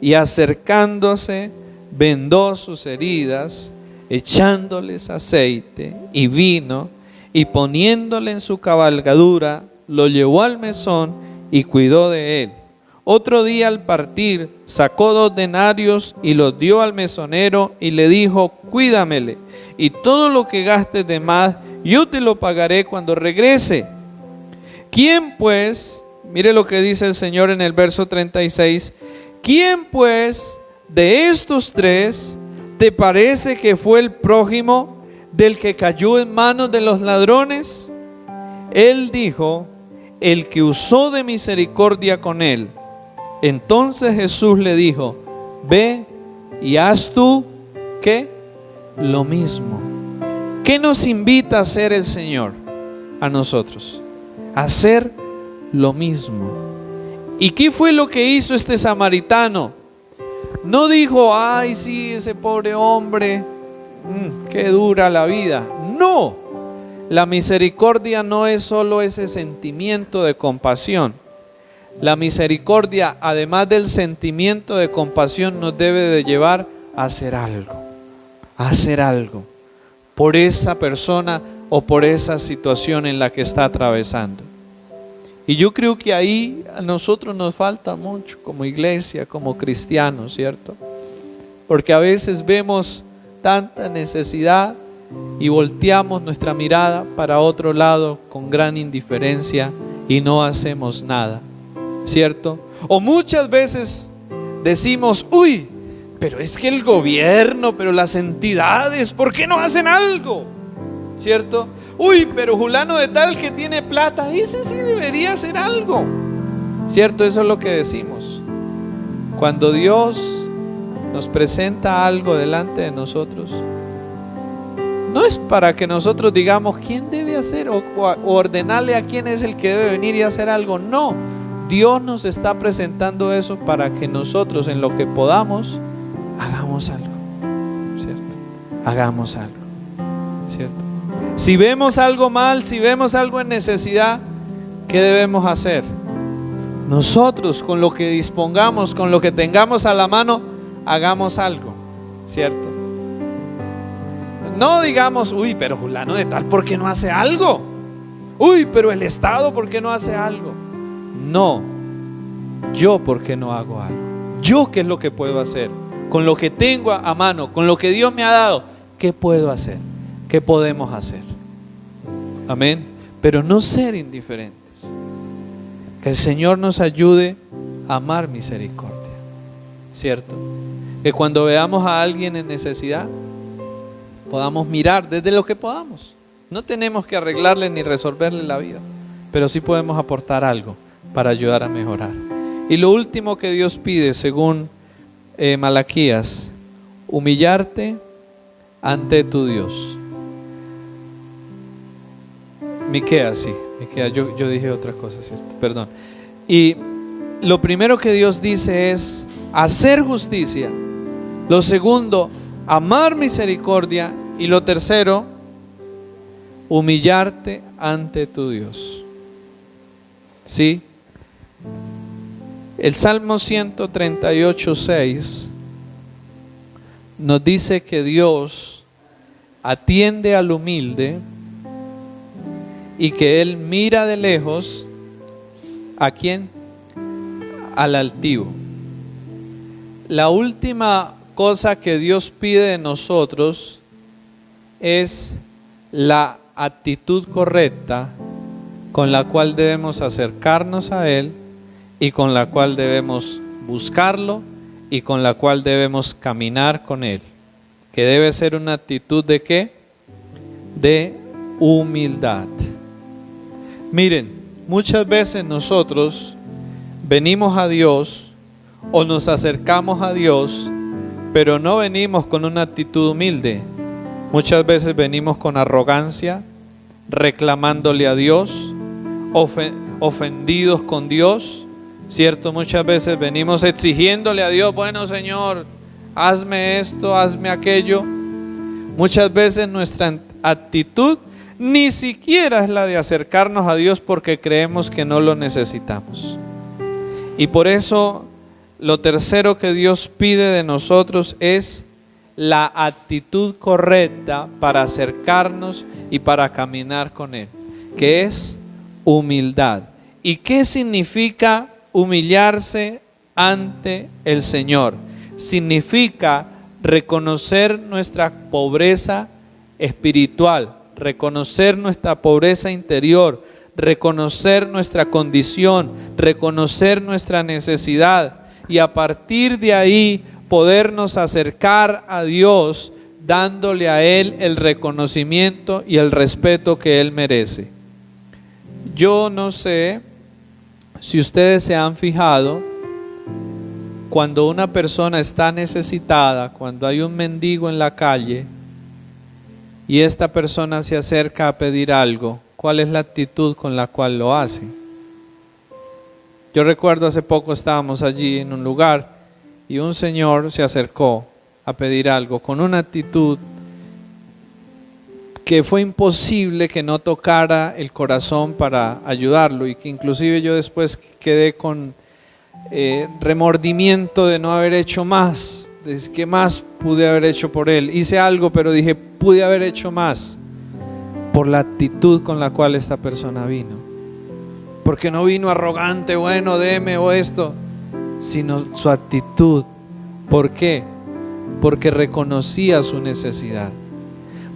Y acercándose vendó sus heridas, echándoles aceite y vino, y poniéndole en su cabalgadura lo llevó al mesón y cuidó de él. Otro día al partir sacó 2 denarios y los dio al mesonero y le dijo: cuídamele, y todo lo que gastes de más yo te lo pagaré cuando regrese. ¿Quién pues, mire lo que dice el Señor en el verso 36, quién pues de estos 3 te parece que fue el prójimo del que cayó en manos de los ladrones? Él dijo: el que usó de misericordia con él. Entonces Jesús le dijo: ve y haz tú, ¿qué? Lo mismo. ¿Qué nos invita a hacer el Señor a nosotros? A hacer lo mismo. ¿Y qué fue lo que hizo este samaritano? No dijo: ay, sí, ese pobre hombre, qué dura la vida. No, la misericordia no es solo ese sentimiento de compasión. La misericordia, además del sentimiento de compasión, nos debe de llevar a hacer algo por esa persona o por esa situación en la que está atravesando. Y yo creo que ahí a nosotros nos falta mucho como iglesia, como cristianos, ¿cierto? Porque a veces vemos tanta necesidad y volteamos nuestra mirada para otro lado con gran indiferencia y no hacemos nada, ¿cierto? O muchas veces decimos: uy, pero es que el gobierno, pero las entidades, ¿por qué no hacen algo? ¿Cierto? Uy, pero fulano de tal que tiene plata, ese sí debería hacer algo, ¿cierto? Eso es lo que decimos. Cuando Dios nos presenta algo delante de nosotros, no es para que nosotros digamos quién debe hacer o ordenarle a quién es el que debe venir y hacer algo. No, Dios nos está presentando eso para que nosotros, en lo que podamos, hagamos algo, ¿cierto? Hagamos algo, ¿cierto? Si vemos algo mal, si vemos algo en necesidad, ¿qué debemos hacer? Nosotros, con lo que dispongamos, con lo que tengamos a la mano, hagamos algo, ¿cierto? No digamos: uy, pero fulano de tal, ¿por qué no hace algo? Uy, pero el Estado, ¿por qué no hace algo? No, yo, ¿por qué no hago algo? Yo, ¿qué es lo que puedo hacer? Con lo que tengo a mano, con lo que Dios me ha dado, ¿qué puedo hacer? ¿Qué podemos hacer? Amén. Pero no ser indiferentes. Que el Señor nos ayude a amar misericordia, ¿cierto? Que cuando veamos a alguien en necesidad, podamos mirar desde lo que podamos. No tenemos que arreglarle ni resolverle la vida, pero sí podemos aportar algo para ayudar a mejorar. Y lo último que Dios pide, según Malaquías: humillarte ante tu Dios. Miqueas, sí, Miqueas, yo dije otra cosa, ¿cierto? Perdón. Y lo primero que Dios dice es hacer justicia. Lo segundo, amar misericordia. Y lo tercero, humillarte ante tu Dios. ¿Sí? El Salmo 138:6 nos dice que Dios atiende al humilde y que Él mira de lejos ¿a quién? Al altivo. La última cosa que Dios pide de nosotros es la actitud correcta con la cual debemos acercarnos a Él y con la cual debemos buscarlo y con la cual debemos caminar con Él. Que debe ser una actitud ¿de qué? De humildad. Miren, muchas veces nosotros venimos a Dios o nos acercamos a Dios, pero no venimos con una actitud humilde. Muchas veces venimos con arrogancia, reclamándole a Dios, ofendidos con Dios, ¿cierto? Muchas veces venimos exigiéndole a Dios, bueno Señor, hazme esto, hazme aquello. Muchas veces nuestra actitud ni siquiera es la de acercarnos a Dios porque creemos que no lo necesitamos. Y por eso lo tercero que Dios pide de nosotros es la actitud correcta para acercarnos y para caminar con Él, que es humildad. ¿Y qué significa humillarse ante el Señor? Significa reconocer nuestra pobreza espiritual, reconocer nuestra pobreza interior, reconocer nuestra condición, reconocer nuestra necesidad y a partir de ahí podernos acercar a Dios dándole a Él el reconocimiento y el respeto que Él merece. Yo no sé si ustedes se han fijado, cuando una persona está necesitada, cuando hay un mendigo en la calle y esta persona se acerca a pedir algo, ¿cuál es la actitud con la cual lo hace? Yo recuerdo hace poco estábamos allí en un lugar y un señor se acercó a pedir algo con una actitud que fue imposible que no tocara el corazón para ayudarlo y que inclusive yo después quedé con remordimiento de no haber hecho más. ¿Qué más pude haber hecho por él? Hice algo, pero dije, pude haber hecho más por la actitud con la cual esta persona vino. Porque no vino arrogante, bueno, deme o esto, sino su actitud. ¿Por qué? Porque reconocía su necesidad.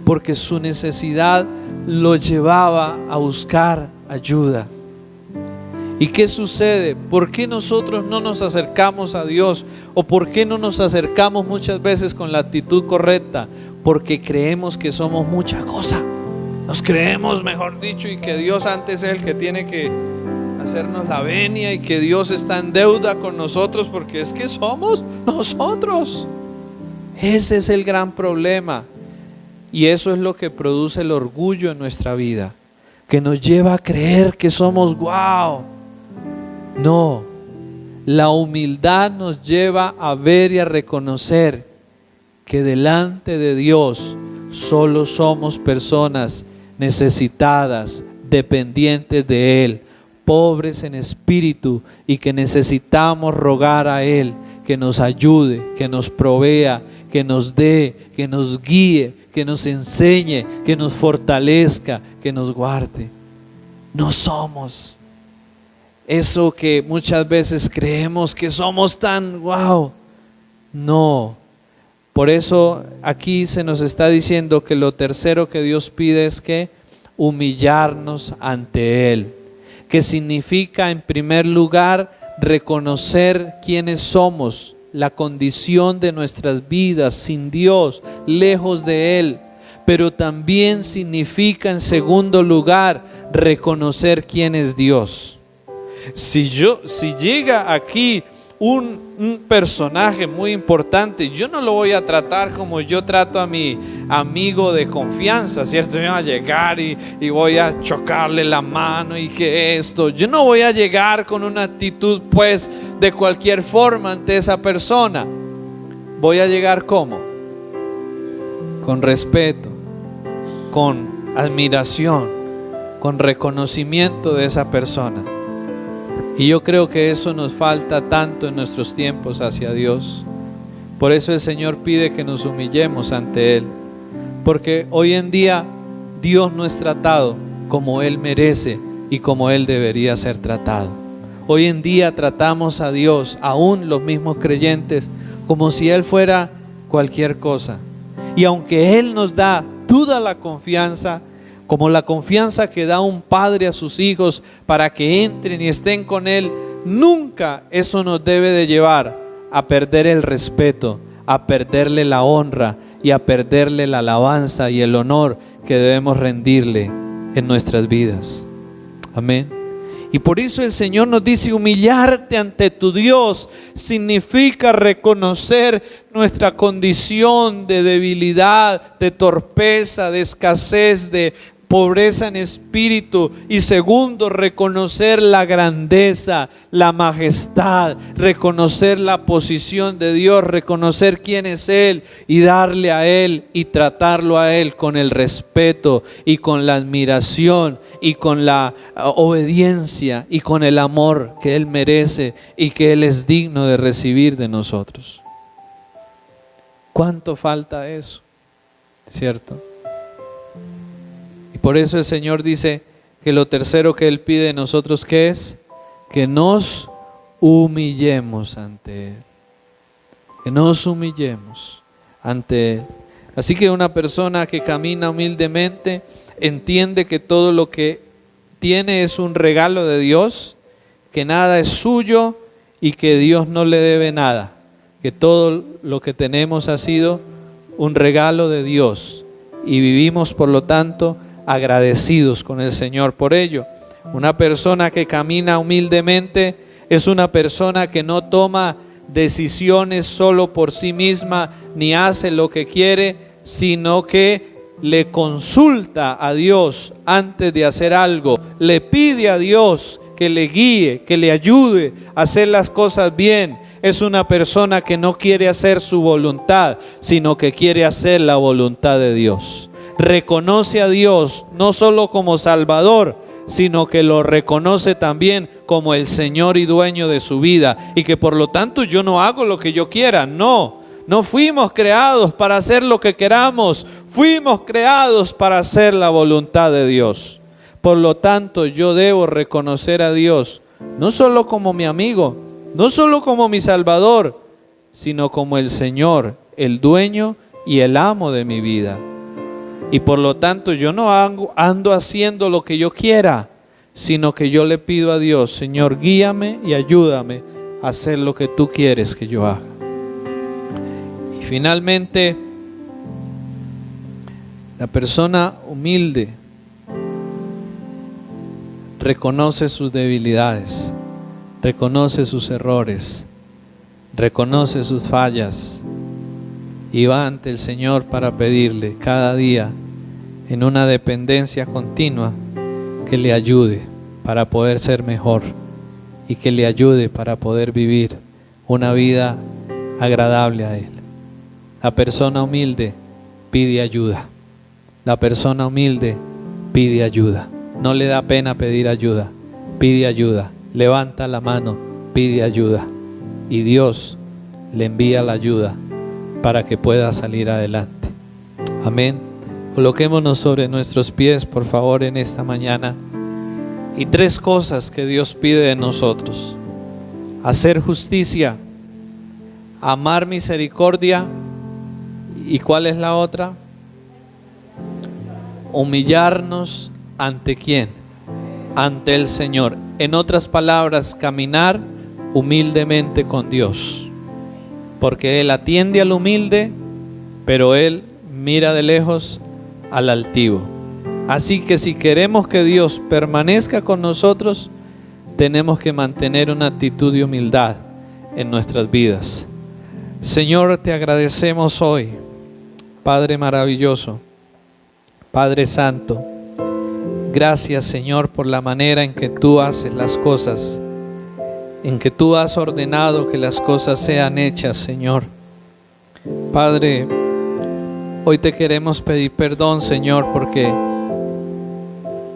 Porque su necesidad lo llevaba a buscar ayuda. ¿Y qué sucede? ¿Por qué nosotros no nos acercamos a Dios? ¿O por qué no nos acercamos muchas veces con la actitud correcta? Porque creemos que somos mucha cosa. Nos creemos, mejor dicho, y que Dios antes es el que tiene que hacernos la venia y que Dios está en deuda con nosotros porque es que somos nosotros. Ese es el gran problema. Y eso es lo que produce el orgullo en nuestra vida, que nos lleva a creer que somos guau. No, la humildad nos lleva a ver y a reconocer que delante de Dios solo somos personas necesitadas, dependientes de Él, pobres en espíritu y que necesitamos rogar a Él que nos ayude, que nos provea, que nos dé, que nos guíe, que nos enseñe, que nos fortalezca, que nos guarde. No somos eso que muchas veces creemos que somos tan wow. No. Por eso aquí se nos está diciendo que lo tercero que Dios pide es que humillarnos ante Él, que significa en primer lugar reconocer quiénes somos, la condición de nuestras vidas sin Dios, lejos de Él, pero también significa en segundo lugar reconocer quién es Dios. Si llega aquí un personaje muy importante, yo no lo voy a tratar como yo trato a mi amigo de confianza, ¿cierto? Yo voy a llegar y voy a chocarle la mano y que esto. Yo no voy a llegar con una actitud pues de cualquier forma ante esa persona. Voy a llegar ¿cómo? Con respeto, con admiración, con reconocimiento de esa persona. Y yo creo que eso nos falta tanto en nuestros tiempos hacia Dios, Por eso el Señor pide que nos humillemos ante Él, porque hoy en día Dios no es tratado como Él merece y como Él debería ser tratado. Hoy en día tratamos a Dios, aún los mismos creyentes, como si Él fuera cualquier cosa. Y aunque Él nos da toda la confianza, como la confianza que da un padre a sus hijos para que entren y estén con Él, nunca eso nos debe de llevar a perder el respeto, a perderle la honra y a perderle la alabanza y el honor que debemos rendirle en nuestras vidas. Amén. Y por eso el Señor nos dice: humillarte ante tu Dios significa reconocer nuestra condición de debilidad, de torpeza, de escasez, de pobreza en espíritu. Y segundo, reconocer la grandeza, la majestad, reconocer la posición de Dios, reconocer quién es Él y darle a Él y tratarlo a Él con el respeto y con la admiración y con la obediencia y con el amor que Él merece y que Él es digno de recibir de nosotros. ¿Cuánto falta eso? ¿Cierto? Y por eso el Señor dice que lo tercero que Él pide de nosotros, ¿qué es? Que nos humillemos ante Él. Que nos humillemos ante Él. Así que una persona que camina humildemente entiende que todo lo que tiene es un regalo de Dios, que nada es suyo y que Dios no le debe nada, que todo lo que tenemos ha sido un regalo de Dios y vivimos por lo tanto agradecidos con el Señor por ello. Una persona que camina humildemente es una persona que no toma decisiones solo por sí misma ni hace lo que quiere, sino que le consulta a Dios antes de hacer algo, le pide a Dios que le guíe, que le ayude a hacer las cosas bien. Es una persona que no quiere hacer su voluntad, sino que quiere hacer la voluntad de Dios. Reconoce a Dios no solo como Salvador, sino que lo reconoce también como el Señor y dueño de su vida, y que por lo tanto yo no hago lo que yo quiera. No fuimos creados para hacer lo que queramos, fuimos creados para hacer la voluntad de Dios. Por lo tanto, yo debo reconocer a Dios no solo como mi amigo, no solo como mi Salvador, sino como el Señor, el dueño y el amo de mi vida. Y por lo tanto, yo no ando haciendo lo que yo quiera, sino que yo le pido a Dios: Señor, guíame y ayúdame a hacer lo que tú quieres que yo haga. Y finalmente, la persona humilde reconoce sus debilidades, reconoce sus errores, reconoce sus fallas y va ante el Señor para pedirle cada día, en una dependencia continua, que le ayude para poder ser mejor y que le ayude para poder vivir una vida agradable a Él. La persona humilde pide ayuda. La persona humilde pide ayuda. No le da pena pedir ayuda. Pide ayuda. Levanta la mano, pide ayuda. Y Dios le envía la ayuda para que pueda salir adelante. Amén. Coloquémonos sobre nuestros pies, por favor, en esta mañana. Y 3 cosas que Dios pide de nosotros: hacer justicia, amar misericordia, ¿y cuál es la otra? Humillarnos ¿ante quién? Ante el Señor. En otras palabras, caminar humildemente con Dios, porque Él atiende al humilde, pero Él mira de lejos al altivo. Así que si queremos que Dios permanezca con nosotros, tenemos que mantener una actitud de humildad en nuestras vidas. Señor, te agradecemos hoy, Padre maravilloso, Padre santo. Gracias, Señor, por la manera en que tú haces las cosas, en que tú has ordenado que las cosas sean hechas, Señor. Padre, hoy te queremos pedir perdón, Señor, porque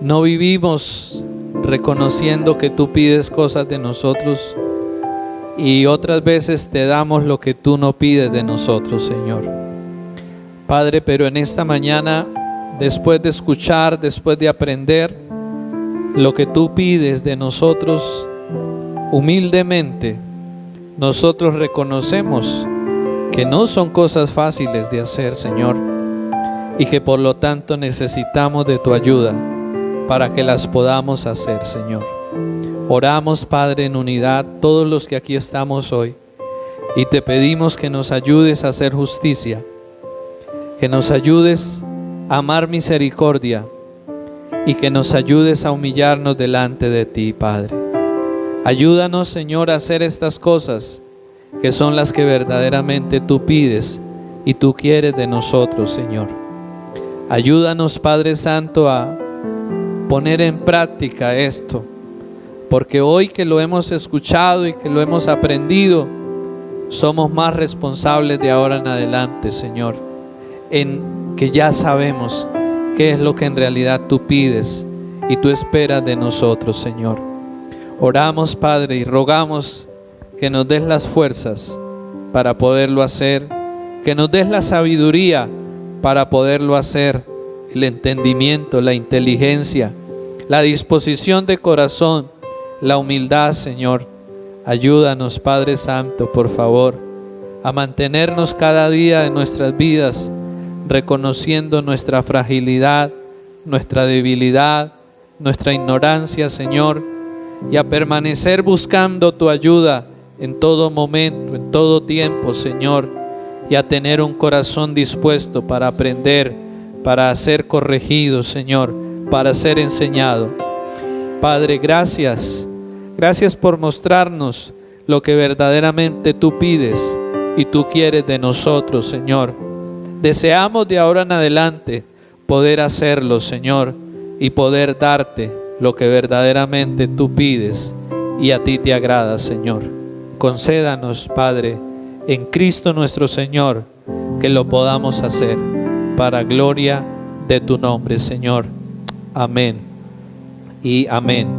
no vivimos reconociendo que tú pides cosas de nosotros y otras veces te damos lo que tú no pides de nosotros, Señor. Padre, pero en esta mañana, después de escuchar, después de aprender lo que tú pides de nosotros, humildemente, nosotros reconocemos que no son cosas fáciles de hacer, Señor, y que por lo tanto necesitamos de tu ayuda para que las podamos hacer, Señor. Oramos, Padre, en unidad, todos los que aquí estamos hoy, y te pedimos que nos ayudes a hacer justicia, que nos ayudes a amar misericordia y que nos ayudes a humillarnos delante de ti, Padre. Ayúdanos, Señor, a hacer estas cosas que son las que verdaderamente tú pides y tú quieres de nosotros, Señor. Ayúdanos, Padre Santo, a poner en práctica esto, porque hoy que lo hemos escuchado y que lo hemos aprendido, somos más responsables de ahora en adelante, Señor, en que ya sabemos qué es lo que en realidad tú pides y tú esperas de nosotros, Señor. Oramos, Padre, y rogamos que nos des las fuerzas para poderlo hacer, que nos des la sabiduría para poderlo hacer, el entendimiento, la inteligencia, la disposición de corazón, la humildad, Señor. Ayúdanos, Padre Santo, por favor, a mantenernos cada día de nuestras vidas reconociendo nuestra fragilidad, nuestra debilidad, nuestra ignorancia, Señor, y a permanecer buscando tu ayuda en todo momento, en todo tiempo, Señor, y a tener un corazón dispuesto para aprender, para ser corregido, Señor, para ser enseñado. Padre, gracias. Gracias por mostrarnos lo que verdaderamente tú pides y tú quieres de nosotros, Señor. Deseamos de ahora en adelante poder hacerlo, Señor, y poder darte lo que verdaderamente tú pides y a ti te agrada, Señor. Concédanos, Padre, en Cristo nuestro Señor, que lo podamos hacer para gloria de tu nombre, Señor. Amén y amén.